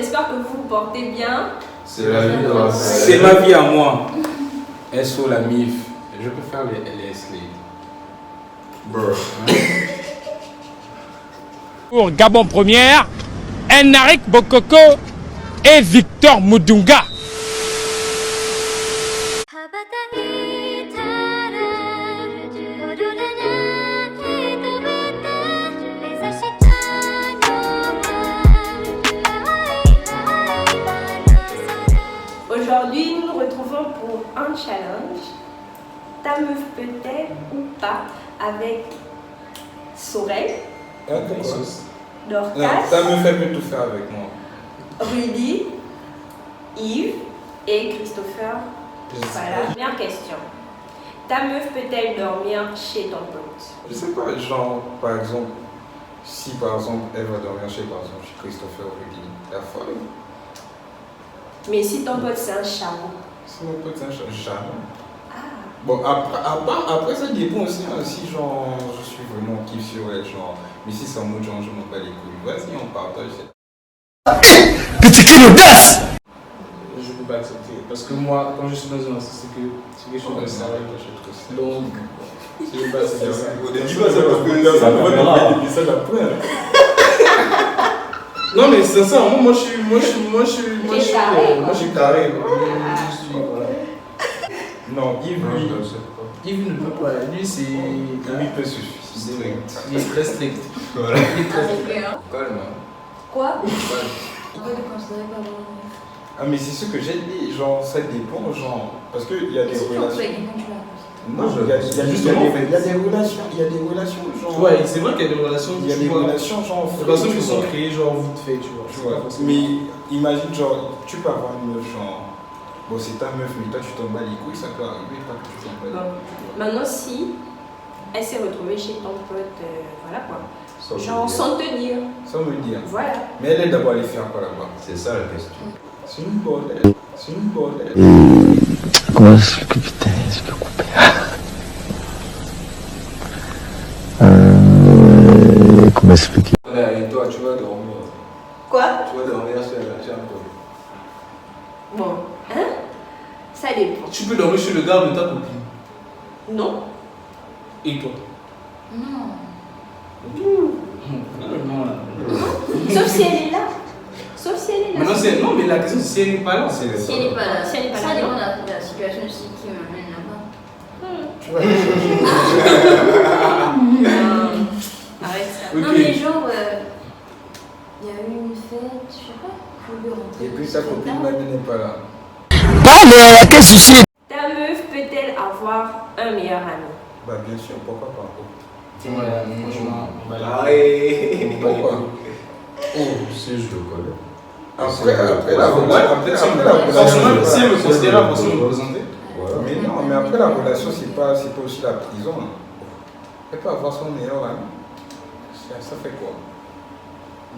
j'espère que vous vous portez bien. C'est la vie de la C'est ma vie à moi. SO la MIF. Je peux faire les LS League. Bro. Pour Gabon Première, Enric Bokoko et Victor Moudunga. Aujourd'hui, nous nous retrouvons pour un challenge. Ta meuf peut-elle ou pas avec Sorel, Dorcas, Ça me fait plus tout faire avec moi. Rudy, Yves et Christopher. Voilà. Première question. Ta meuf peut-elle dormir chez ton pote? Je sais pas, genre, par exemple, si par exemple elle va dormir chez, par exemple, chez Christopher ou Rudy, la folle. Mais si ton pote c'est un chameau. Si mon pote c'est un chameau. Ah. Bon, après ça dépend aussi, hein, si genre, je suis vraiment kiff sur elle, genre, mais si c'est en mode genre, je m'en bats les couilles, vas-y, on partage. Petit kilo d'as. Je ne peux pas accepter. Parce que moi, quand je suis dans une c'est quelque chose de ça. Donc, je ne peux pas accepter ça. Au début, ça parce que ça va ça la plein. Non, mais c'est ça. Moi, je suis carré. Non, Yves, lui, Yves ne peut pas. Lui, c'est. lui peut se suicider. Il est très strict. Voilà. Il est très strict. Calme. Quoi? Ah, mais c'est ce que j'ai dit, genre, ça dépend, genre, parce qu'il y a des relations. Non, il y a des relations, genre. Ouais, c'est vrai qu'il y a des relations. Il y a des relations, genre. Des relations qui sont créées, genre, vite fait, tu vois. Mais imagine, genre, tu peux avoir une meuf, genre. Bon, c'est ta meuf, mais toi, tu t'en bats les couilles, ça peut arriver, pas que tu t'en bats les couilles. Maintenant, si elle s'est retrouvée chez ton pote, voilà quoi. Genre sans te dire. Sans me dire. Voilà. Mais elle est d'abord allée faire quoi là-bas? C'est ça la question. C'est une bordel. C'est une bordel. Comment est-ce que putain, je peux couper? Comment expliquer? Et toi, tu vas dormir. Quoi? Tu vas dormir chez un pote. Bon, hein? Ça dépend. Tu peux dormir chez le gars de ta copine. Non. Et toi? Non, là. Sauf si elle est là. Sauf si elle est là. Maintenant, non, mais la question c'est si elle n'est pas là. Si elle n'est pas là. Si elle n'est pas là. Ça dépend de la situation aussi qui m'amène là-bas. Arrête ça. Ok. Non, mais genre, il y a eu une fête, je sais pas, faut lui rentrer. Et puis sa copine même n'est pas là. Pas mais quel souci? Ta meuf peut-elle avoir un meilleur ami? Bah, bien sûr, pourquoi pas? Ouais, franchement, on va Pourquoi? Oh, si je le connais. Après la relation. franchement, si elle me considère pour se représenter. Mais non, mais après la relation, c'est pas aussi la prison. Elle peut avoir son meilleur ami. Ça fait quoi?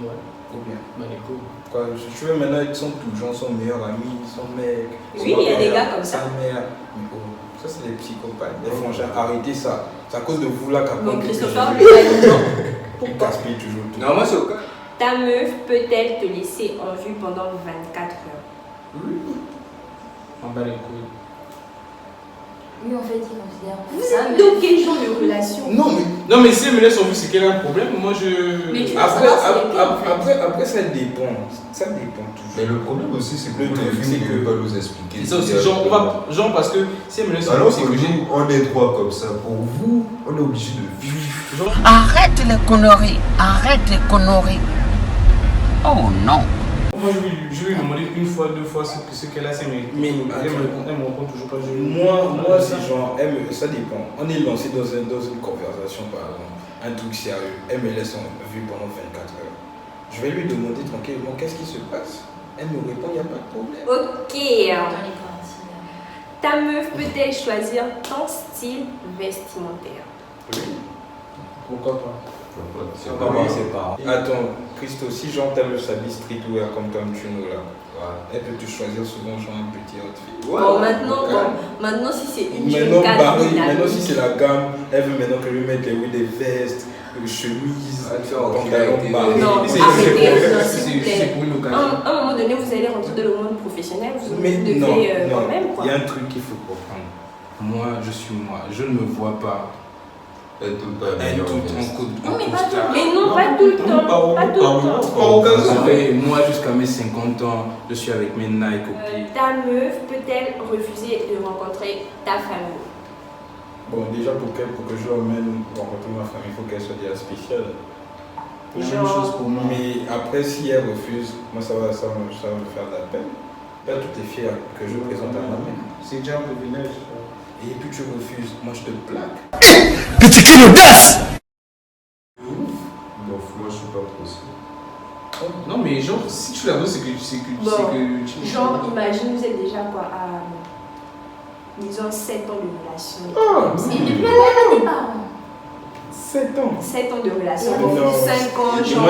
Ouais. Ou bien? Bah, les couilles. Quoi, tu veux maintenant être son tout genre, son meilleur ami, son mec. Oui, il y a des gars comme ça. Sa mère. Mais oh, ça, c'est des psychopathes. Des frangins, arrêtez ça. C'est à cause de vous là qu'à Donc Christopher lui a dit non. Pourquoi? gaspille toujours tout. Non, moi c'est au cas. Ta meuf peut-elle te laisser en vue pendant 24 heures? On bat les couilles. Lui, en fait, il considère. Vous êtes dans quel genre de relation? Non, mais si elle me laisse en vue, c'est qu'elle a un problème. Moi, je. Mais tu- Après, ça dépend. Ça dépend toujours. Mais le problème aussi, c'est que Le le truc, film c'est ne que- peut pas nous expliquer. C'est ça aussi, genre parce que si elle me laisse en vue, Alors c'est que que j'ai. nous, on est trois comme ça. Pour vous, on est obligé de vivre. Arrête les conneries. Arrête les conneries. Oh non. Moi, je lui demander une fois, deux fois ce qu'elle a, mais elle me répond toujours pas. Moi c'est genre, ça dépend. On est lancé dans une conversation, par exemple, un truc sérieux. Elle me laisse en vue pendant 24 heures. Je vais lui demander tranquillement qu'est-ce qui se passe. Elle me répond, il n'y a pas de problème. Ok. Dans les parties. Ta meuf peut-elle choisir ton style vestimentaire? Oui. Pourquoi pas? C'est comment c'est pas. Attends, Christo, si genre t'aimes s'habille streetwear comme tu nous là, elle peut te choisir souvent genre un petit outfit. Bon, maintenant si c'est une Maintenant, jeune maintenant si c'est la gamme, elle veut maintenant que je lui mette des vestes, des chemises, pantalons barrés. Non, C'est arrêtez, s'il vous c'est plaît. pour une occasion. Un moment donné, donné, vous allez rentrer dans le monde professionnel, vous Mais devez non, quand même, quoi. il y a un truc qu'il faut comprendre. Moi, je suis moi. Je ne me vois pas être tout le temps être tout le temps en code. Non, mais pas tout le temps. Mais non, pas tout le temps. Pas tout le temps. Pas occasion. Moi, jusqu'à mes 50 ans, je suis avec mes Nike au pied. Ta meuf peut-elle refuser de rencontrer ta famille? Bon, déjà, pour que je l'emmène rencontrer ma famille, il faut qu'elle soit déjà spéciale. La même chose pour moi. Mais après, si elle refuse, moi, ça va me faire de la peine. Là, tu es fier que je présente à ma mère. C'est déjà un privilège. Et puis tu refuses, moi je te plaque. Petit cri d'audace! Bon, moi je suis pas trop sûr. Non, mais genre, si tu la veux, c'est que tu. Genre, imagine, vous êtes déjà quoi, à disons 7 ans de relation. Ah, Et depuis la même année, pardon. 7 ans. 7 ans de relation, Non. 5 ans, genre.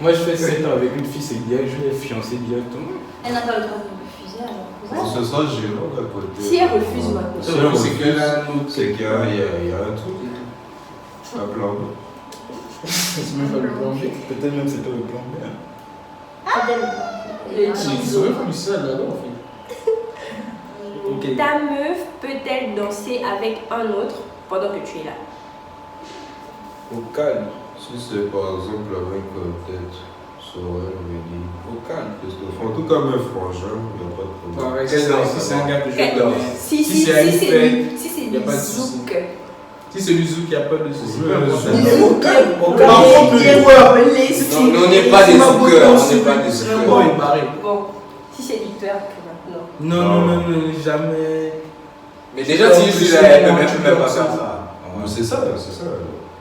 Moi je fais 7 ans avec une fille, c'est bien, je l'ai fiancée directement. Elle n'a pas le droit de me refuser alors. Ce sera gênant d'un côté. Si elle refuse maintenant. C'est que là, C'est qu'il y a un truc. Un plan B. c'est même pas le plan B. Peut-être même c'était le plan B. Le Ils auraient fallu ça là-bas en fait. Ok. Ta meuf peut-elle danser avec un autre pendant que tu es là? Au calme, Si c'est par exemple avec peut-être Sorel, on va dire. au calme. Christophe. En tout cas, mes frangins, il n'y a pas de problème. Pareil, si c'est un gars que je connais. Si c'est à une fête, c'est y a du pas de souci. zouk. Si c'est du zouk, il n'y a pas de souci. Oui, Peu importe. oui, Mais au calme, au calme. Par contre, Les Non, mais on n'est pas des zoukeurs, on n'est pas des Bon, zoukeurs. il paraît. Bon, si c'est du twerk maintenant. Non, jamais. Mais déjà, si je suis là, elle peut même pas faire ça. Mais c'est ça, c'est ça.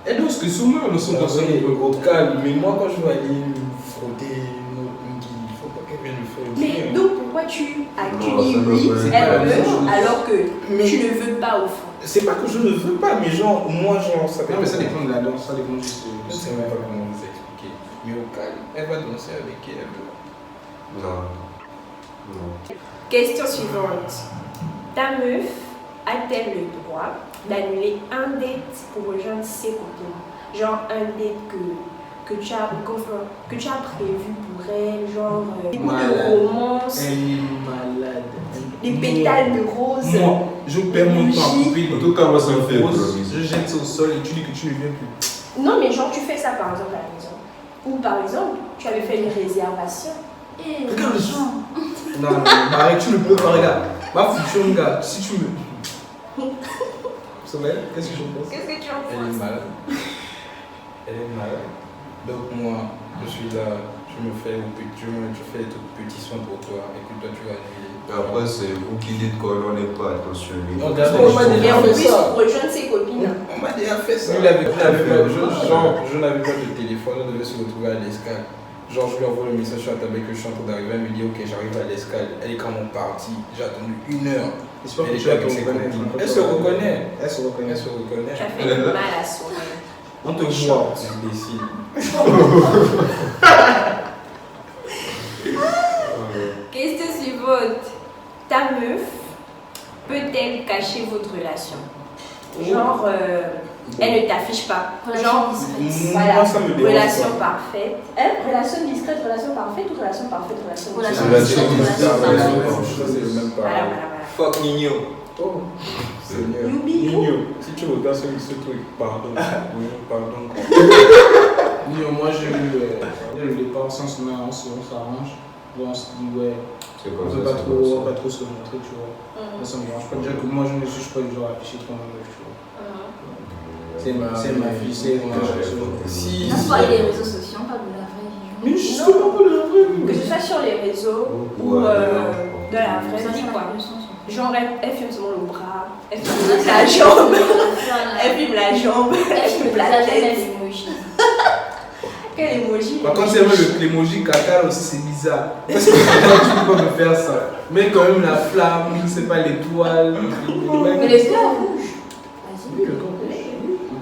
Et donc, ce que souvent, nous sommes dans un Au calme, mais moi quand je vais aller frotter une guille, il ne faut pas qu'elle vienne me faire. Mais donc pourquoi tu as Non, dit ça me oui, paraît elle pas veut, la chose. alors que Mais- tu ne veux pas au fond? C'est pas que je ne veux pas, mais genre, moi, genre, ça Non, mais ça dépend de la danse, ça dépend juste Je ne sais même pas comment vous expliquer. Mais au calme, elle va danser avec qui elle veut. Non. Non. Question suivante. Ta meuf a-t-elle le droit d'annuler un date pour rejoindre ses copines? Genre un date que tu as prévu pour elle, genre beaucoup Malade. de romance, Elle est malade. des pétales de rose. Moi, je perds mon temps à couper En tout cas, moi, ça me fait rose, peur. je jette ça au sol et tu dis que tu ne viens plus. Non, mais genre tu fais ça par exemple à la maison. Ou par exemple, tu avais fait une réservation. Et Regarde les gens. Non, arrête, tu ne peux pas, regarde. Ma fonction, gars, si tu me. C'est vrai, qu'est-ce que je pense? Qu'est-ce que tu en Elle est malade. Elle est malade. Donc moi, je suis là, je fais des trucs petits soins pour toi, et puis toi tu vas annuler. Après, c'est vous qui dites qu'on n'en est pas attentionné. Non, regarde, on m'a Mais déjà en fait plus, ça. pour rejoindre ses copines. On m'a déjà fait ça. Il avait- Je n'avais pas de téléphone, on devait se retrouver à l'escale. Genre, je lui envoie le message sur la tablette que je suis en train d'arriver, elle me dit ok, j'arrive à l'escale. Elle est quand même partie, j'ai attendu 1 heure. J'espère Elle que est tu vas te avec ses reconnaître. copines. Elle se reconnaît. Elle se reconnaît. Elle se reconnaît. Tu as fait du mal à son rêve. On te voit. Imbécile. Question suivante. Ta meuf peut-elle cacher votre relation? Genre, elle ne t'affiche pas. Relation Genre, discrète. voilà, Moi, ça me dérange relation pas. parfaite. Relation discrète, relation parfaite ou relation parfaite, relation Relation discrète? discrète, relation Ça, c'est le même Voilà, parole. voilà, voilà. Fuck Nino. Oh, Seigneur. Youbi. Nino, si tu regardes ce truc, pardon. Oui, pardon. Non, moi je le départ sans se mettre, on s'arrange. Bon, on se dit ouais, C'est on comme ne ça. veut pas c'est comme ça. trop se montrer, tu vois. Ça me dérange pas. Déjà que moi je ne suis pas du genre à afficher trop ma meuf, tu vois. C'est ma fille, c'est moi. Si. Non, c'est pas les réseaux sociaux, pas de la vraie vie. Mais justement, pas de la vraie vie. Que ce soit sur les réseaux ou dans la vraie vie, quoi. Genre, elle filme seulement le bras, elle filme la jambe, elle filme la jambe, elle filme la tête. Quel emoji? Par contre, c'est vrai, l'emoji caca aussi, c'est bizarre. Parce que tu peux pas me faire ça. Mais quand même, la flamme, je sais pas, l'étoile. Mais les fleurs rouges. Oui, le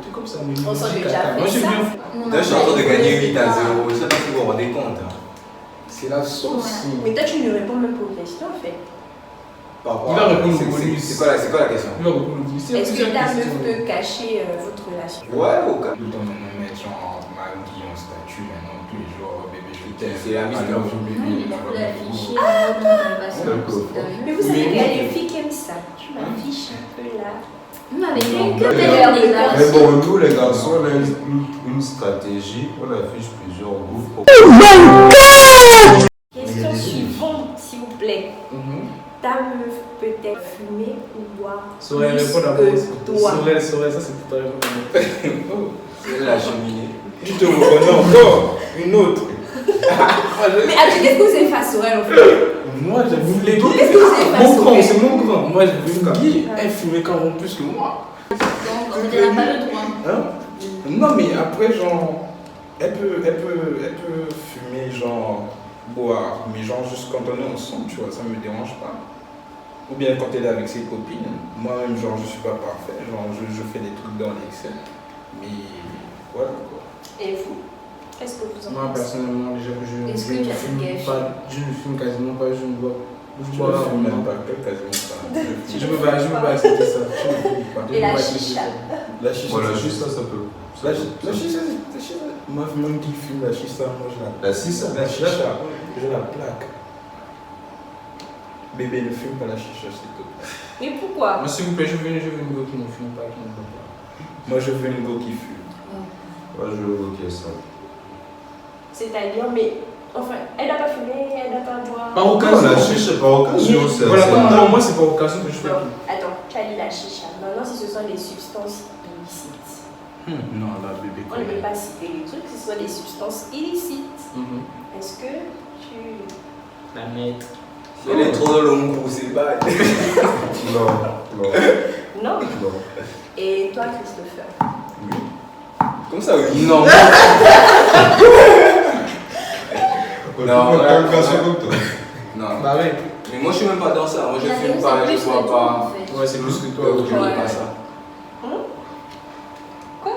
truc comme ça. Mais On s'en l'emoji est déjà caca. fait Moi, j'ai ça. bien. Là, je suis en train de gagner 8 à 0. Je sais pas si vous vous rendez compte. Hein. C'est la sauce. Mais toi, tu ne réponds même pas aux questions, en fait. Par Il va répondre au c'est- bonus. C'est quoi la question? Il va beaucoup nous dire. Est-ce que ta meuf peut cacher votre relation? Ouais, au cas. Tout le temps, on me met genre ma vie en statut maintenant, tous les jours, oh, bébé, je putain, C'est la mise alors, de- je Non, bébé, il a tu pu vas l'afficher voir. en mode on va se Mais vous savez qu'il y a des filles qui aiment ça. Tu m'affiches un peu là. Mais avec une Mais que d'ailleurs des Mais garçons. bon, nous les garçons, on a une stratégie, on affiche plusieurs groupes. Question suivante, s'il vous plaît. Ta meuf peut-elle fumer ou boire Saurait plus répondre d'abord. que toi? Saurait, ça c'est pour toi répondre. C'est la cheminée. Tu te reconnais encore une autre. Mais attends, qu'est-ce que vous avez fait à Sorel en fait? Moi j'ai vu les Qu'est-ce que vous avez fait à Mon grand, Sorel? c'est mon grand. Moi j'ai vu une guille, elle fumait quand même plus que moi. Donc, elle n'a pas le droit. Hein? Non, mais après, genre, elle peut fumer, genre, boire, mais genre, juste quand on est ensemble, tu vois, ça me dérange pas. Ou bien quand elle est avec ses copines, moi-même, genre, je suis pas parfait, genre, je fais des trucs dans l'excès, mais voilà quoi. Et vous? Qu'est-ce que vous en Moi pensez? personnellement, déjà que je Est-ce que ne tu as fume fait gaffe? pas, je ne fume quasiment pas, je ne bois. Je ne fume même pas, quasiment pas. Je peux pas accepter ça. Je ne fume pas. Et la chicha? La chicha, Voilà, c'est juste ça peut. La chicha, moi, même qui fume la chicha, moi, je la La chicha. La chicha, je la plaque. Bébé, ne fume pas la chicha, s'il te plaît. Mais pourquoi? Moi, s'il vous plaît, je veux une go qui ne fume pas, qui ne boit pas. Moi, je veux une go qui fume. Moi, je veux évoquer ça. C'est-à-dire, mais enfin, elle n'a pas fumé, elle n'a pas boire. Par occasion. La chicha, par occasion, c'est Voilà, ça. non, moi c'est par occasion que je fais Non, tout. attends, tu as dit la chicha. Maintenant, si ce sont des substances illicites, Non, la bébé. on ne peut pas citer les trucs, si ce sont des substances illicites. Mhm. Est-ce que tu. La maître. Si elle est trop dans le mou, c'est pas. Non, non, Non. non. Et toi, Christopher? Comme ça, oui. Non. Non, comme toi. Non. Bah oui. Mais moi, je suis même pas dans ça. Moi, je La fume vérité, pas, c'est je plus bois que toi, en pas. fait. Ouais, c'est plus que toi. Donc, je Ouais. veux pas ça. Quoi?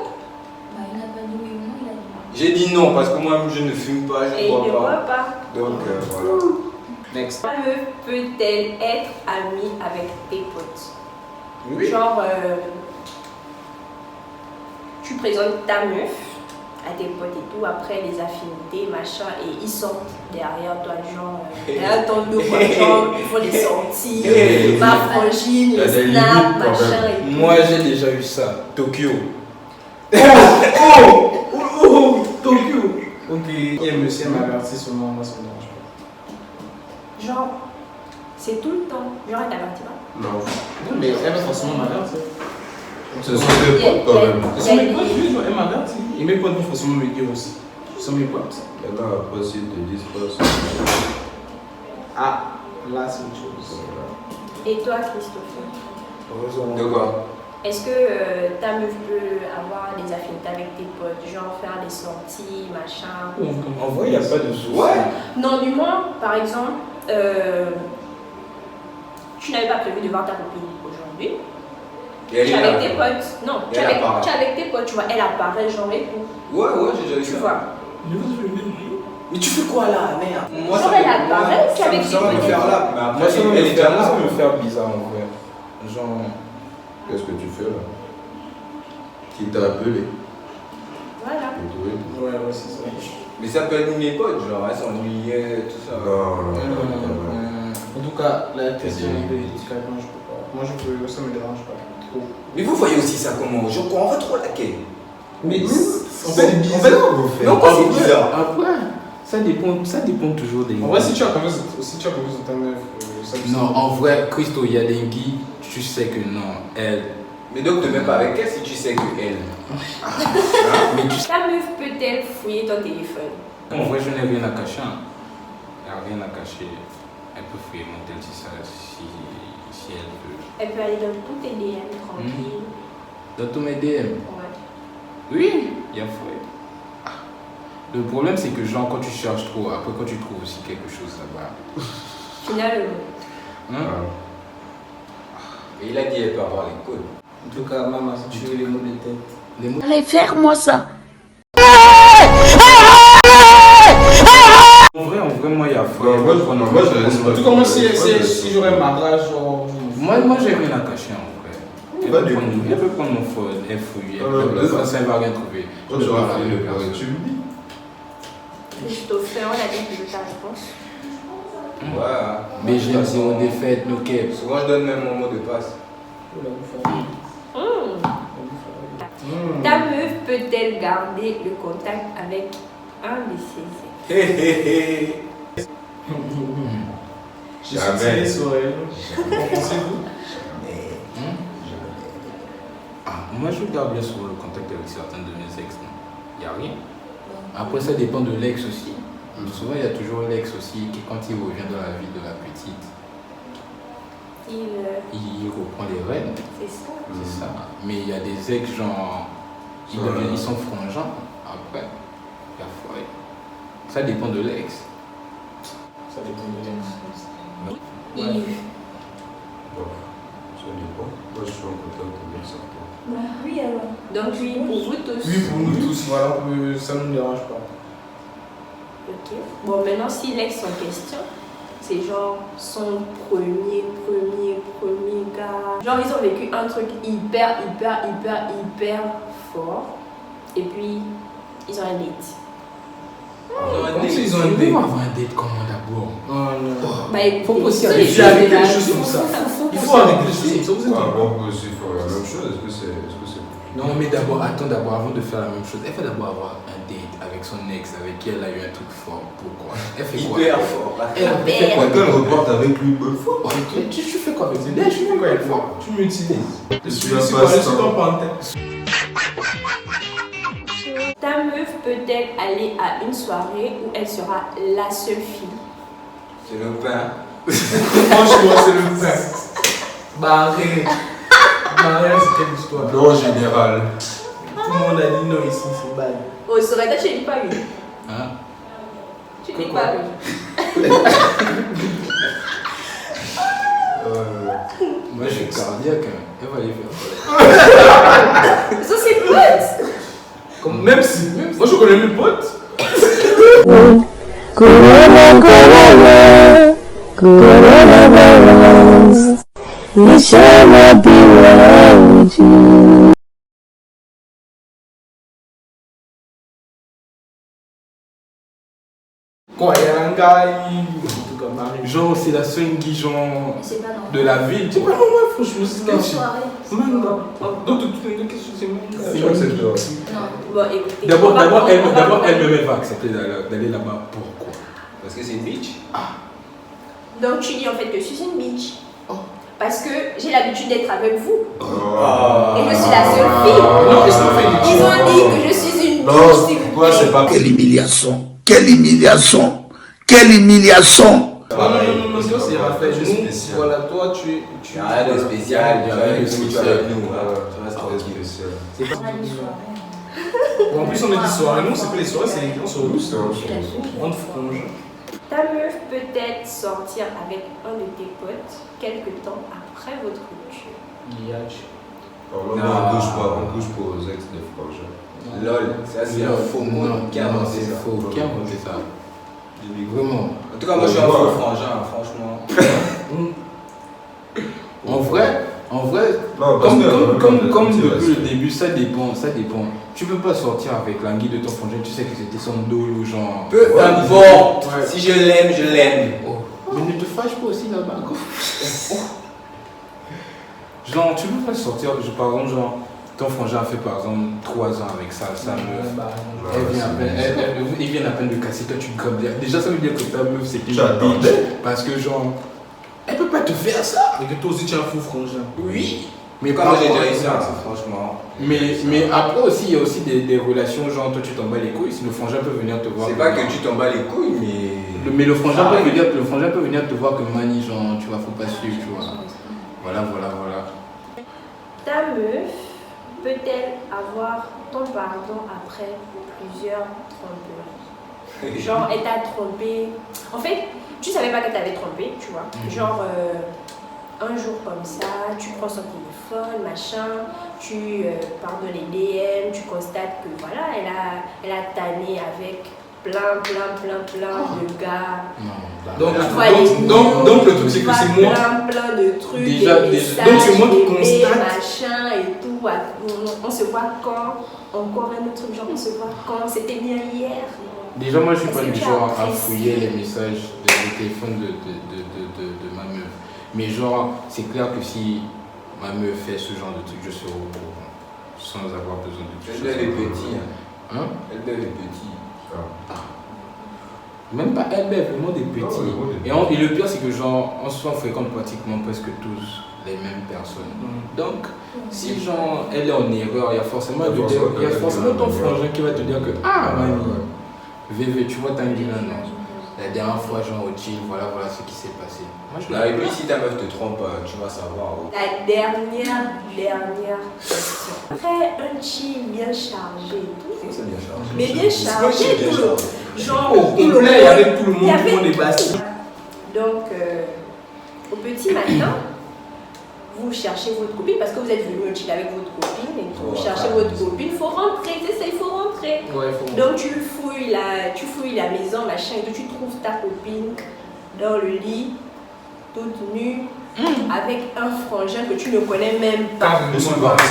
Bah, il n'a pas dit oui ou non, il a dit non. J'ai dit non parce que moi-même, je ne fume pas, je Et il ne ne bois boit pas. pas. Donc, voilà. Next. Ta meuf peut-elle être amie avec tes potes? Oui. Genre, tu présentes ta meuf à tes potes et tout, après les affinités, machin, et ils sortent derrière toi, genre, derrière ton dos, quoi, genre, ils font des sorties, ma frangine, Il y a les des snaps, limites, quand machin même. et tout. Moi, j'ai déjà eu ça. Tokyo. Tokyo. Ok. Et monsieur m'avertit seulement, moi ça me dérange pas. Genre, c'est tout le temps. Genre, elle t'avertit pas. Non. Non, mais elle va forcément m'avertir. Ce sont des potes quand même. Ce sont mes potes, oui, elle m'avertit. Et mes potes vont forcément me dire aussi. Ce sont mes potes. Maintenant, après, s'ils te disent pas, c'est. Ah, là c'est autre chose. Et toi, Christopher, Heureusement. De quoi? est-ce que ta meuf peut avoir des affinités avec tes potes, genre faire des sorties, machin? En vrai, il n'y a pas de souci. Ouais. Non, du moins, par exemple, tu n'avais pas prévu de voir ta copine aujourd'hui. Et elle Tu es est là. avec tes potes. Non, Et tu es elle avec, apparaît. tu es avec tes potes, tu vois, elle apparaît, genre et tout. Ouais, ouais, j'ai déjà eu Tu ça. vois. Mais tu fais quoi là, merde? Moi, Genre, ça elle me- apparaît, c'est ça avec me- ça va tes me potes. faire là. Mais après, Moi, ça elle est déjà là. me faire bizarre en vrai. Genre, Qu'est-ce que tu fais là? Qui t'a appelé? Voilà. Et tout, et tout. Ouais, ouais, c'est ça. Mais ça peut être mes potes, genre, elles s'ennuyaient, tout ça. Non, non, non. En tout cas, la question de Skype, moi je peux pas. Moi je peux, ça me dérange pas trop. Mais vous voyez aussi ça comment? Genre, on va trop laquer. Mais C'est bizarre, vous faites. Non, pas c'est bizarre. Après, ça dépend toujours des. en vrai, si tu as confiance en ta meuf, ça Non, en vrai, Christo, il y a des guides, tu sais que non, elle. Mais donc, ne même pas avec elle si tu sais que elle. Mais tu sais, Ta meuf peut-elle fouiller ton téléphone? en vrai, je n'ai rien à cacher. Hein. Il n'y a rien à cacher. Elle peut fouiller mon tel si elle veut. Elle peut aller dans tous tes DM tranquille. Dans tous mes DM. Ouais. Oui, il y a fouillé. Le problème, c'est que, genre, quand tu cherches trop, après, quand tu trouves aussi quelque chose là-bas. Finalement. Hein? Et il a dit elle peut avoir les codes. En tout cas, maman, si tu veux les mots de tête. Les mots- Allez, faire-moi ça. en vrai, moi, il y a Ouais, moi, je laisse pas. En tout cas, moi, si j'aurais un mariage, genre. Moi, j'ai rien à cacher en vrai. Elle Pas peut du prendre- tout. elle peut prendre mon phone, elle fouille, Ouais, elle va rien trouver. Quand tu auras fini le plan, tu me dis. Christopher, on a dit de ta réponse. Ouais. Mais j'ai un zéro défaite, no cap. Souvent, je donne même mon mot de passe. Ta meuf peut-elle garder le contact avec un de ses ex? Hé hé hé. J'ai senti les soirées. Pensez-vous? Moi, je garde bien souvent le contact avec certains de mes ex. Il n'y a rien. Après, ça dépend de l'ex aussi. Souvent, il y a toujours l'ex aussi qui, quand il revient dans la vie de la petite, il reprend les rênes. C'est ça. C'est ça. Mais il y a des ex, genre, ils sont frangins après. Il y a foiré. Ça dépend de l'ex. Ça dépend de l'ex. Yves. Bon, ça dépend. Moi, je suis en contact avec certains. Oui, alors. Donc oui, pour vous tous. Oui, pour nous tous, voilà, ça ne nous dérange pas. Ok. Bon, maintenant, si l'ex en question, c'est genre son premier gars. Genre, ils ont vécu un truc hyper fort. Et puis, ils ont un date. Comment ils ont un date? Avoir un date comment d'abord? Oh non. Bah, Faut aussi Il faut arrêter les choses comme ça. Il faut arrêter les choses comme ça. Vous êtes Bon, on peut aussi faire la même chose. Est-ce que c'est Non, mais d'abord, attends d'abord, avant de faire la même chose, elle fait d'abord avoir un date avec son ex, avec qui elle a eu un truc fort. Pourquoi? Elle fait quoi? Hyper fort. Elle fait quoi? Quand elle reporte avec lui, bonne fois. Tu fais quoi avec Dès que je fais quoi une fois, tu m'utilises. Je suis ton parenthèse. Ta meuf peut-elle aller à une soirée où elle sera la seule fille? C'est le pain. Franchement, c'est le pain. Barré. Barré, c'est quelle histoire? Non, en général. Tout le monde a dit non ici, c'est bail. Oh, serait toi, tu dis pas oui. Hein? Tu dis pas oui. Moi, je suis cardiaque, hein. Elle va aller faire quoi? Ça, c'est pote. Comme même si. Moi, je connais mes potes. Coronavirus, we shall not be well with you. Quoi, il y a un gars, tout comme Marie. Genre, c'est la seule qui, genre, C'est pas normal. de la ville. Tu Ouais, vois? ouais, franchement, c'est Une là. soirée. Même pas. Donc, toutes les deux questions, c'est même. Je crois que c'est toi. Non. Bon, écoutez. D'abord, on va- elle-même va accepter d'aller là-bas. Pourquoi? Parce que c'est une bitch. Donc, tu dis en fait que je suis une bitch. Parce que j'ai l'habitude d'être avec vous. Oh. Et je suis la seule fille. Non, ils sont fait du Ils ont dit que je suis une bitch. Non, s'il vous pourquoi plaît. c'est pas. Quelle humiliation! Quelle humiliation! Quelle humiliation! Non, ça c'est Raphaël. C'est Nous, spécial. voilà, toi, tu. Il n'y a rien de spécial. Il y a rien de spécial avec nous. Ça reste très spécial. C'est pas. On a une soirée. En plus, on a des soirées. Nous, c'est pas les soirées, c'est les gens sur nous. C'est un peu. On te frange. Ta meuf peut-être sortir avec un de tes potes quelque temps après votre rupture. Yach. On couche pas, on couche pour aux ex des frangins. Lol, ça c'est un faux mot. Qui a inventé c'est ça? faux. Qui a inventé ça? Vraiment. En tout cas, moi je suis un faux frangin, franchement. En vrai, Non, parce que. comme depuis le début, ça dépend. Tu peux pas sortir avec l'anguille de ton frangin, tu sais que c'était son dos ou genre. Peu importe. Si je l'aime, je l'aime. Oh. Mais ne te fâche pas aussi là-bas. Genre, tu peux pas sortir, par exemple, genre, ton frangin a fait par exemple 3 ans avec sa meuf. Il vient à peine de casser, toi tu te gobes derrière. Déjà, ça veut dire que ta meuf c'était une J'attendais. bitch. Parce que genre, elle peut pas te faire ça. Et que toi aussi, tu es un fou frangin. Oui. Mais Comme moi j'ai par déjà eu rapport- ça, franchement. Mais après aussi, il y a aussi des relations, genre toi tu t'en bats les couilles, si le frangin peut venir te voir. C'est pas que tu t'en bats les couilles, mais. Mais le frangin Ah, peut venir te voir comme Mani, genre tu vois, faut pas suivre, tu vois. Voilà. Ta meuf peut-elle avoir ton pardon après plusieurs trompeurs? Genre, elle t'a trompé. En fait, tu savais pas qu'elle t'avait trompé, tu vois. Genre, un jour comme ça, tu prends son téléphone, machin, tu pardonnes les DM, tu constates que voilà, elle a tanné avec plein de gars. Donc, le truc, c'est que c'est moi. Plein de trucs, Déjà, des déjà. messages, Donc, c'est moi qui bébés, constate. machin et tout. On se voit quand. Encore un autre truc, genre on se voit quand. C'était bien hier. Déjà, moi, je suis Est-ce pas que du tu genre à apprécies? fouiller les messages des téléphones de ma meuf. Mais genre, c'est clair que si ma meuf fait ce genre de truc, je serai au courant. Sans avoir besoin de toucher. Elle est petite. Hein? Elle est petite. Même pas elle, le monde est petit. Oh, le monde est Et le pire, c'est que genre, on se fréquente pratiquement presque tous les mêmes personnes. Donc, si genre, elle est en erreur, il y a forcément, ton frangin qui va te dire que ah, mamie, VV, tu vois, t'as une non. La dernière fois, genre au chill, voilà ce qui s'est passé. Moi, je Là, et puis si ta meuf te trompe, tu vas savoir. La dernière question. Après un chill bien chargé et tout. C'est bien chargé. Mais bien chargé, bien tout chargé. le genre. Au complet, avec tout le monde, tout le monde est bastille. Donc, au petit matin, vous cherchez votre copine parce que vous êtes venu au chill avec votre copine et tout. Vous cherchez votre copine, il faut rentrer, c'est ça, il faut rentrer. Ouais, faut... Donc tu fouilles la maison, machin, et tout, tu trouves ta copine dans le lit, toute nue, avec un frangin que tu ne connais même pas. Je suis parti.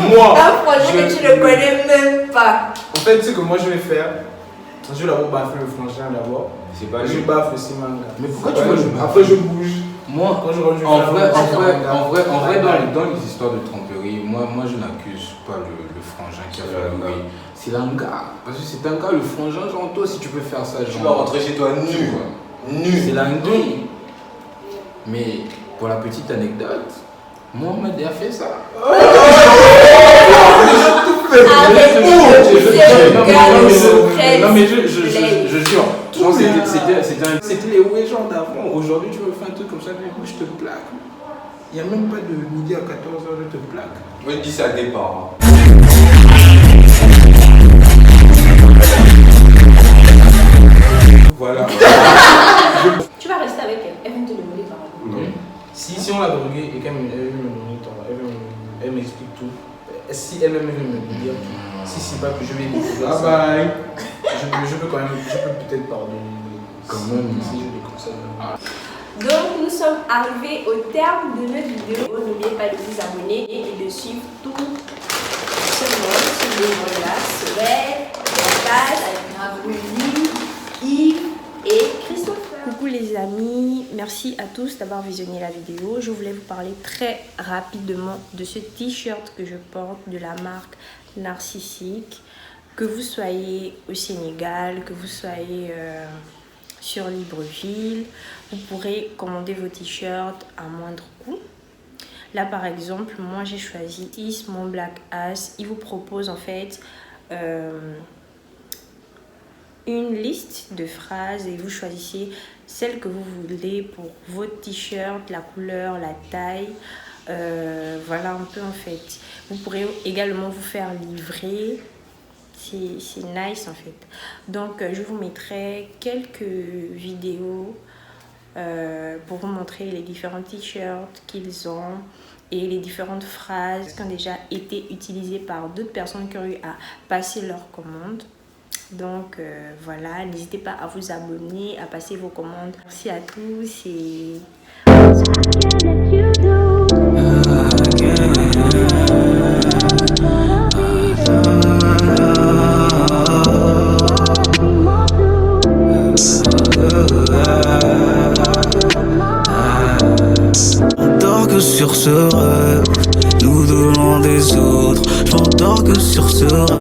Moi, Un frangin que tu ne connais même pas. en fait, ce que moi je vais faire, je vais d'abord baffer le frangin d'abord. C'est pas Je lui. baffe aussi manga. Mais pourquoi tu veux jouer? Après je bouge. Moi, Quand je rentre, je en fais vrai, un manga. dans les histoires de tromperie, moi je n'accuse pas le frangin qui a fait le bruit. C'est un gars. Parce que c'est un gars, le frangin, genre toi, si tu peux faire ça, genre. Tu vas rentrer chez toi nu. Nu. C'est l'anguille. Mais pour la petite anecdote, Mohamed a fait ça. Non mais je jure, c'était les ouais gens d'avant. Aujourd'hui tu me fais un truc comme ça, je te plaque. Il n'y a même pas de midi à 14h, je te plaque. Moi je dis ça départ. Voilà. Tu vas rester avec elle, elle vient te demander par exemple. Si on l'a drogué et qu'elle me donne elle m'explique tout. Si elle-même veut me dire, si c'est pas que je vais découvrir ça, bye. je peux peut-être pardonner. Quand même. Si je découvre ça. Donc nous sommes arrivés au terme de notre vidéo. N'oubliez pas de vous abonner et de suivre tout ce monde, ce monde-là, Sorel, Baz, Rudy, Yves et Christopher. Coucou les amis, merci à tous d'avoir visionné la vidéo. Je voulais vous parler très rapidement de ce t-shirt que je porte de la marque Narcissique. Que vous soyez au Sénégal, que vous soyez sur Libreville, vous pourrez commander vos t-shirts à moindre coût. Là par exemple, moi j'ai choisi Is Mon Black Ass. Il vous propose en fait une liste de phrases et vous choisissez celle que vous voulez pour votre t-shirt, la couleur, la taille. Voilà un peu en fait. Vous pourrez également vous faire livrer. C'est nice en fait. Donc je vous mettrai quelques vidéos pour vous montrer les différents t-shirts qu'ils ont et les différentes phrases qui ont déjà été utilisées par d'autres personnes qui ont eu à passer leur commande. Donc voilà, n'hésitez pas à vous abonner, à passer vos commandes. Merci à tous et